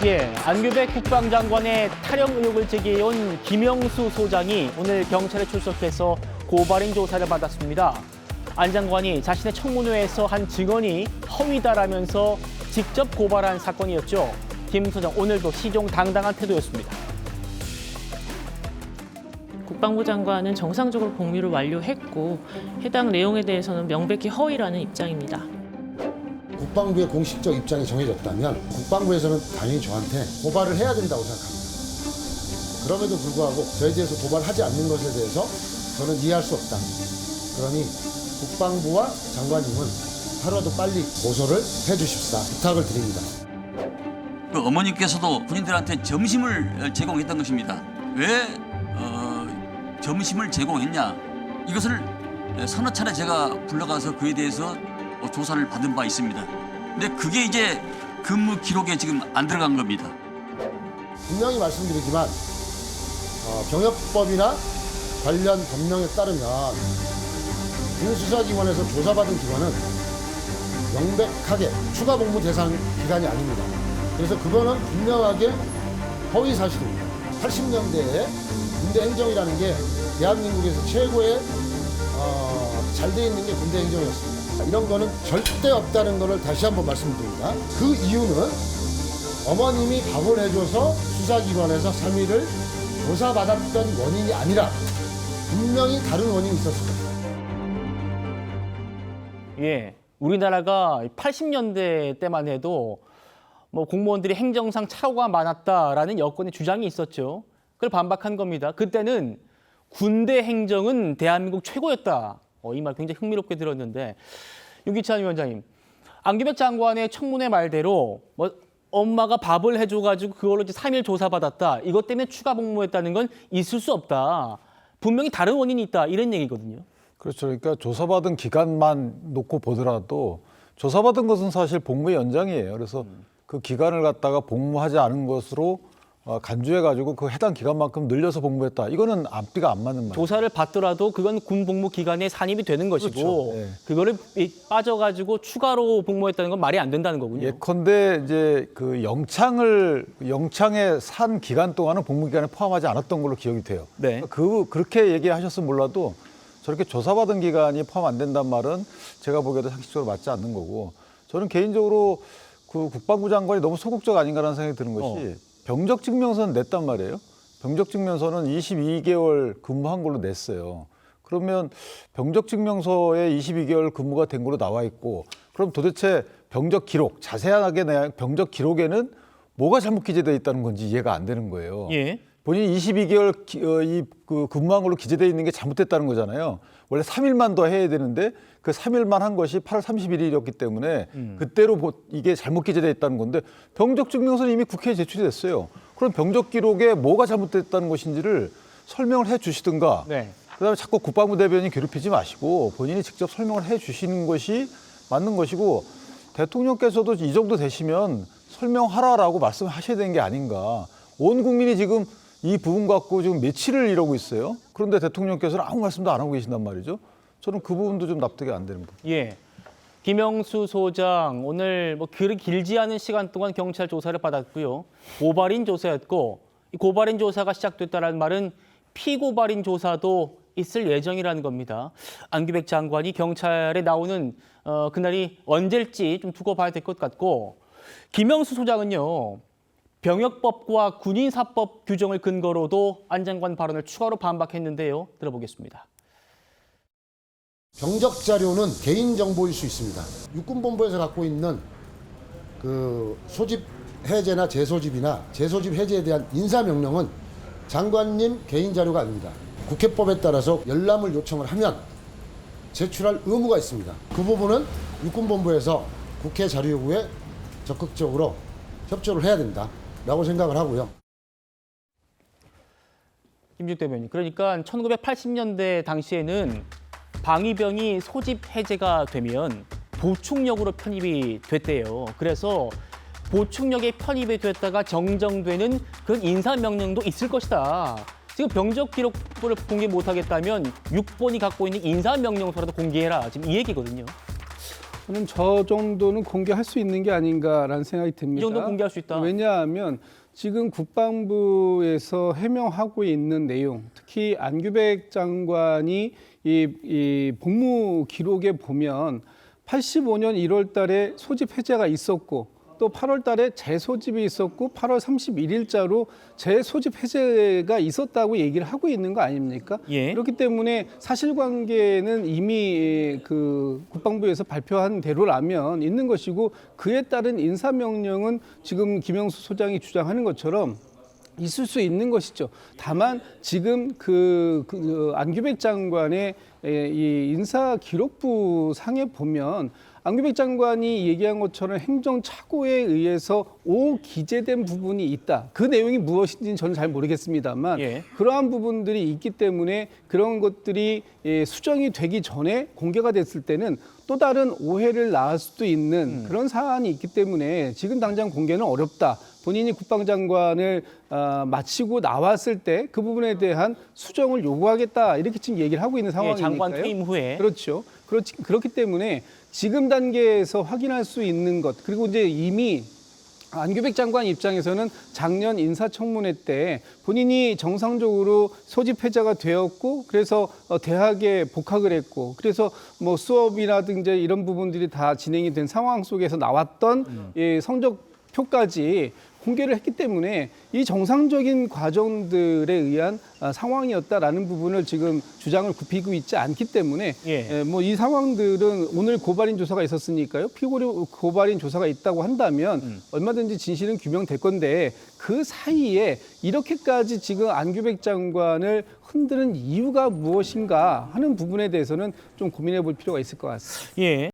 안규백 국방장관의 탈영 의혹을 제기해온 김영수 소장이 오늘 경찰에 출석해서 고발인 조사를 받았습니다. 안 장관이 자신의 청문회에서 한 증언이 허위다라면서 직접 고발한 사건이었죠. 김 소장 오늘도 시종당당한 태도였습니다. 국방부 장관은 정상적으로 복무를 완료했고 해당 내용에 대해서는 명백히 허위라는 입장입니다. 국방부의 공식적 입장이 정해졌다면 국방부에서는 당연히 저한테 고발을 해야 된다고 생각합니다. 그럼에도 불구하고 저에 대해서 고발하지 않는 것에 대해서 저는 이해할 수 없다. 그러니 국방부와 장관님은 하루라도 빨리 고소를 해주십사 부탁을 드립니다. 그 어머님께서도 군인들한테 점심을 제공했던 것입니다. 왜 점심을 제공했냐? 이것을 서너 차례 제가 불러가서 그에 대해서 조사를 받은 바 있습니다. 근데 그게 이제 근무 기록에 지금 안 들어간 겁니다. 분명히 말씀드리지만 병역법이나 관련 법령에 따르면 군수사기관에서 조사받은 기관은 명백하게 추가 복무 대상 기관이 아닙니다. 그래서 그거는 분명하게 허위 사실입니다. 80년대에 군대 행정이라는 게 대한민국에서 최고의 잘 돼 있는 게 군대 행정이었습니다. 이런 거는 절대 없다는 거를 다시 한번 말씀드립니다. 그 이유는 어머님이 밥을 해줘서 수사기관에서 3일을 조사받았던 원인이 아니라 분명히 다른 원인이 있었을 겁니다. 우리나라가 80년대 때만 해도 공무원들이 행정상 착오가 많았다라는 여권의 주장이 있었죠. 그걸 반박한 겁니다. 그때는 군대 행정은 대한민국 최고였다. 이 말 굉장히 흥미롭게 들었는데 윤기찬 위원장님, 안규백 장관의 청문회 말대로 엄마가 밥을 해줘가지고 그걸로 이제 3일 조사받았다. 이것 때문에 추가 복무했다는 건 있을 수 없다. 분명히 다른 원인이 있다. 이런 얘기거든요. 그렇죠. 그러니까 조사받은 기간만 놓고 보더라도 조사받은 것은 사실 복무의 연장이에요. 그래서 그 기간을 갖다가 복무하지 않은 것으로 간주해가지고 그 해당 기간만큼 늘려서 복무했다. 이거는 앞뒤가 안 맞는 말이에요. 조사를 받더라도 그건 군 복무 기간에 산입이 되는 것이고 그렇죠. 네. 그거를 빠져가지고 추가로 복무했다는 건 말이 안 된다는 거군요. 예컨대 이제 그 영창에 산 기간 동안은 복무 기간에 포함하지 않았던 걸로 기억이 돼요. 네. 그렇게 얘기하셨으면 몰라도 저렇게 조사받은 기간이 포함 안 된단 말은 제가 보기에도 상식적으로 맞지 않는 거고, 저는 개인적으로 그 국방부 장관이 너무 소극적 아닌가라는 생각이 드는 것이 병적 증명서는 냈단 말이에요. 병적 증명서는 22개월 근무한 걸로 냈어요. 그러면 병적 증명서에 22개월 근무가 된 걸로 나와 있고, 그럼 도대체 병적 기록, 자세하게 낸 병적 기록에는 뭐가 잘못 기재되어 있다는 건지 이해가 안 되는 거예요. 예. 본인이 22개월 근무한 걸로 기재되어 있는 게 잘못됐다는 거잖아요. 원래 3일만 더 해야 되는데 그 3일만 한 것이 8월 31일이었기 때문에 그때로 이게 잘못 기재되어 있다는 건데, 병적 증명서는 이미 국회에 제출이 됐어요. 그럼 병적 기록에 뭐가 잘못됐다는 것인지를 설명을 해 주시든가, 네. 그다음에 자꾸 국방부 대변인 괴롭히지 마시고 본인이 직접 설명을 해 주시는 것이 맞는 것이고, 대통령께서도 이 정도 되시면 설명하라라고 말씀하셔야 되는 게 아닌가. 온 국민이 지금 이 부분 갖고 지금 며칠을 이러고 있어요. 그런데 대통령께서는 아무 말씀도 안 하고 계신단 말이죠. 저는 그 부분도 좀 납득이 안 되는 부분. 김영수 소장 오늘 그리 길지 않은 시간 동안 경찰 조사를 받았고요. 고발인 조사였고, 이 고발인 조사가 시작됐다는 말은 피고발인 조사도 있을 예정이라는 겁니다. 안규백 장관이 경찰에 나오는 그날이 언제일지 좀 두고 봐야 될 것 같고, 김영수 소장은요, 병역법과 군인사법 규정을 근거로도 안 장관 발언을 추가로 반박했는데요. 들어보겠습니다. 병적 자료는 개인 정보일 수 있습니다. 육군본부에서 갖고 있는 그 소집 해제나 재소집이나 재소집 해제에 대한 인사명령은 장관님 개인 자료가 아닙니다. 국회법에 따라서 열람을 요청을 하면 제출할 의무가 있습니다. 그 부분은 육군본부에서 국회 자료 요구에 적극적으로 협조를 해야 된다라고 생각을 하고요. 김준욱 대변인, 그러니까 1980년대 당시에는 방위병이 소집 해제가 되면 보충력으로 편입이 됐대요. 그래서 보충력에 편입이 됐다가 정정되는 그런 인사명령도 있을 것이다. 지금 병적 기록부를 공개 못하겠다면 육본이 갖고 있는 인사명령서라도 공개해라. 지금 이 얘기거든요. 저는 저 정도는 공개할 수 있는 게 아닌가라는 생각이 듭니다. 이 정도 공개할 수 있다. 왜냐하면 지금 국방부에서 해명하고 있는 내용, 특히 안규백 장관이 이 복무 기록에 보면 85년 1월 달에 소집 해제가 있었고 또 8월 달에 재소집이 있었고 8월 31일자로 재소집 해제가 있었다고 얘기를 하고 있는 거 아닙니까? 예. 그렇기 때문에 사실관계는 이미 그 국방부에서 발표한 대로라면 있는 것이고 그에 따른 인사명령은 지금 김영수 소장이 주장하는 것처럼 있을 수 있는 것이죠. 다만 지금 그 안규백 장관의 이 인사 기록부 상에 보면 안규백 장관이 얘기한 것처럼 행정착오에 의해서 오기재된 부분이 있다. 그 내용이 무엇인지는 저는 잘 모르겠습니다만 예. 그러한 부분들이 있기 때문에 그런 것들이 수정이 되기 전에 공개가 됐을 때는 또 다른 오해를 낳을 수도 있는 그런 사안이 있기 때문에 지금 당장 공개는 어렵다. 본인이 국방장관을 마치고 나왔을 때 그 부분에 대한 수정을 요구하겠다. 이렇게 지금 얘기를 하고 있는 예, 상황이니까요. 장관 퇴임 후에. 그렇죠. 그렇기 때문에 지금 단계에서 확인할 수 있는 것 그리고 이제 이미 안규백 장관 입장에서는 작년 인사청문회 때 본인이 정상적으로 소집 해제가 되었고 그래서 대학에 복학을 했고 그래서 뭐 수업이라든지 이런 부분들이 다 진행이 된 상황 속에서 나왔던 성적표까지 공개를 했기 때문에 이 정상적인 과정들에 의한 상황이었다라는 부분을 지금 주장을 굽히고 있지 않기 때문에 예. 뭐 이 상황들은 오늘 고발인 조사가 있었으니까요. 피고 고발인 조사가 있다고 한다면 얼마든지 진실은 규명될 건데 그 사이에 이렇게까지 지금 안규백 장관을 흔드는 이유가 무엇인가 하는 부분에 대해서는 좀 고민해 볼 필요가 있을 것 같습니다. 예.